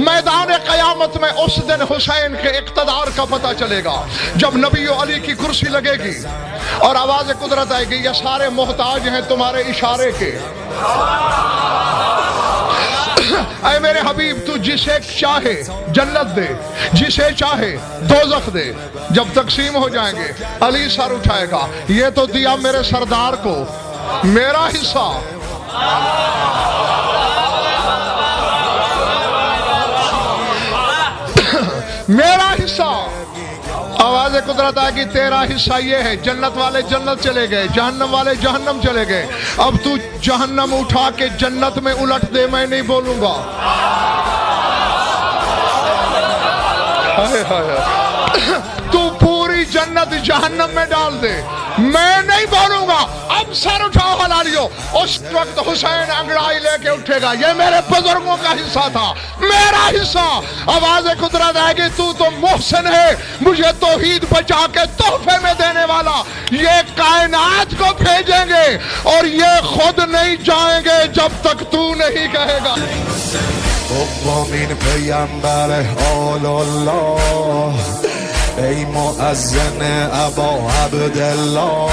میدان قیامت میں اس دن حسین کے اقتدار کا پتہ چلے گا جب نبی علی کی کرسی لگے گی اور آواز قدرت آئے گی، یہ سارے محتاج ہیں تمہارے اشارے کے۔ اے میرے حبیب تو جسے چاہے جنت دے، جسے چاہے دوزخ دے۔ جب تقسیم ہو جائیں گے علی سر اٹھائے گا، یہ تو دیا میرے سردار کو، میرا حصہ۔ میرا حصہ۔ آواز قدرت آئے گی، تیرا حصہ یہ ہے، جنت والے جنت چلے گئے، جہنم والے جہنم چلے گئے، اب تو جہنم اٹھا کے جنت میں الٹ دے، میں نہیں بولوں گا۔ تو پوری جنت جہنم میں ڈال دے، میں نہیں بولوں گا۔ اب سر اٹھاؤ حلالیو، اس وقت حسین انگڑائی لے کے اٹھے گا، یہ میرے بزرگوں کا حصہ تھا، میرا حصہ۔ آواز قدرت آئے گی، تو محسن ہے، مجھے توحید بچا کے تحفے میں دینے والا، یہ کائنات کو بھیجیں گے اور یہ خود نہیں جائیں گے جب تک تو نہیں کہے گا۔ دومین پیامبر آل الله ای مؤذن ابا عبدالله